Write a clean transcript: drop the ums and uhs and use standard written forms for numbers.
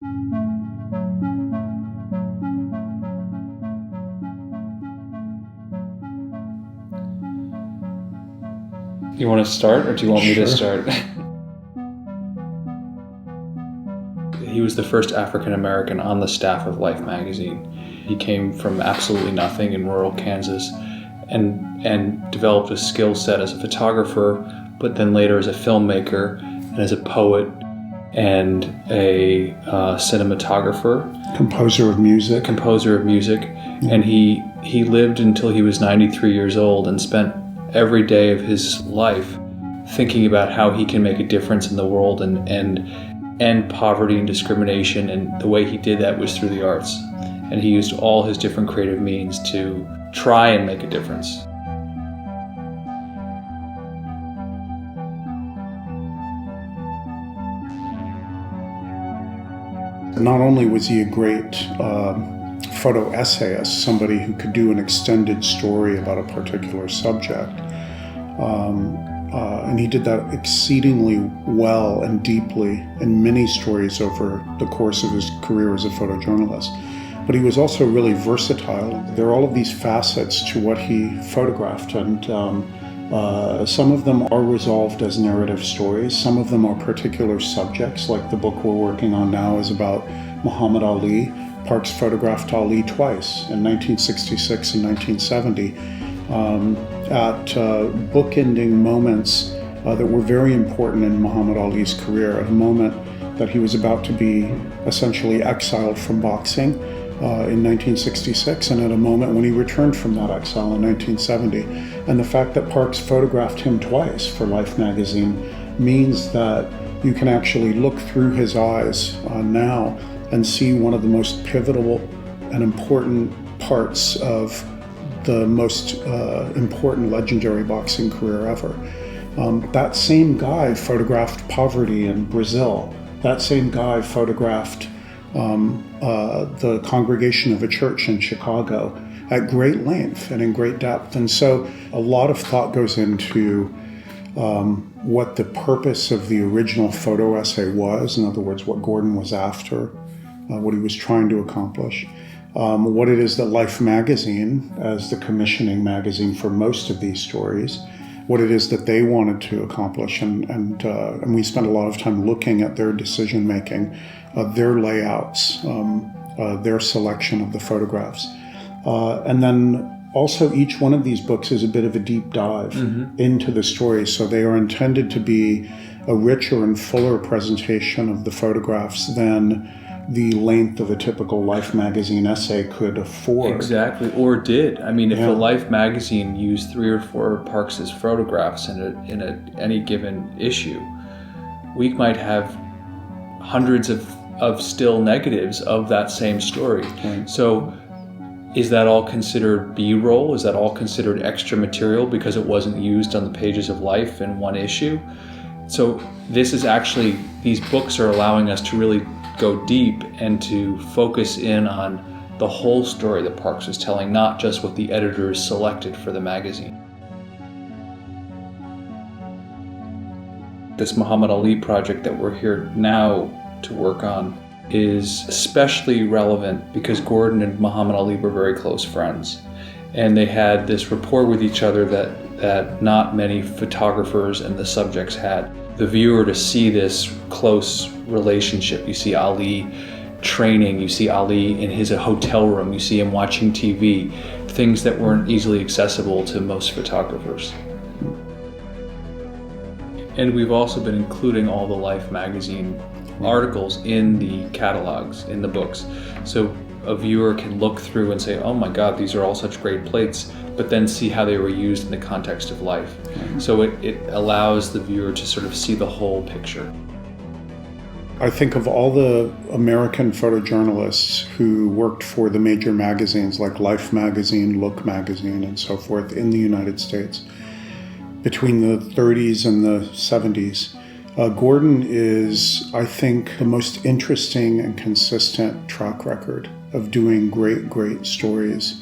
You want to start, or do you want me to start? He was the first African American on the staff of Life magazine. He came from absolutely nothing in rural Kansas and developed a skill set as a photographer, but then later as a filmmaker and as a poet and a cinematographer. Composer of music. Mm-hmm. And he lived until he was 93 years old and spent every day of his life thinking about how he can make a difference in the world and end poverty and discrimination, and the way he did that was through the arts. And he used all his different creative means to try and make a difference. Not only was he a great photo essayist, somebody who could do an extended story about a particular subject, and he did that exceedingly well and deeply in many stories over the course of his career as a photojournalist. But he was also really versatile. There are all of these facets to what he photographed, and some of them are resolved as narrative stories. Some of them are particular subjects, like the book we're working on now is about Muhammad Ali. Parks photographed Ali twice, in 1966 and 1970, at bookending moments that were very important in Muhammad Ali's career. At a moment that he was about to be essentially exiled from boxing in 1966, and at a moment when he returned from that exile in 1970. And the fact that Parks photographed him twice for Life magazine means that you can actually look through his eyes now and see one of the most pivotal and important parts of the most important legendary boxing career ever. That same guy photographed poverty in Brazil. That same guy photographed the congregation of a church in Chicago at great length and in great depth. And so a lot of thought goes into what the purpose of the original photo essay was. In other words, what Gordon was after, what he was trying to accomplish. What it is that Life magazine, as the commissioning magazine for most of these stories, what it is that they wanted to accomplish. And we spent a lot of time looking at their decision making, their layouts, their selection of the photographs. And then also each one of these books is a bit of a deep dive into the story. So they are intended to be a richer and fuller presentation of the photographs than the length of a typical Life magazine essay could afford. Exactly, or did. I mean, if the Life magazine used 3 or 4 of Parks's photographs in any given issue, we might have hundreds of still negatives of that same story. Right. So is that all considered B-roll? Is that all considered extra material because it wasn't used on the pages of Life in one issue? So this is actually, these books are allowing us to really go deep and to focus in on the whole story that Parks was telling, not just what the editors selected for the magazine. This Muhammad Ali project that we're here now to work on is especially relevant because Gordon and Muhammad Ali were very close friends, and they had this rapport with each other that not many photographers and the subjects had. The viewer to see this close relationship, you see Ali training, you see Ali in his hotel room, you see him watching TV, things that weren't easily accessible to most photographers. And we've also been including all the Life magazine articles in the catalogs, in the books. So a viewer can look through and say, oh my God, these are all such great plates, but then see how they were used in the context of Life. So it allows the viewer to sort of see the whole picture. I think of all the American photojournalists who worked for the major magazines like Life magazine, Look magazine, and so forth in the United States between the 30s and the 70s. Gordon is, I think, the most interesting and consistent track record of doing great, great stories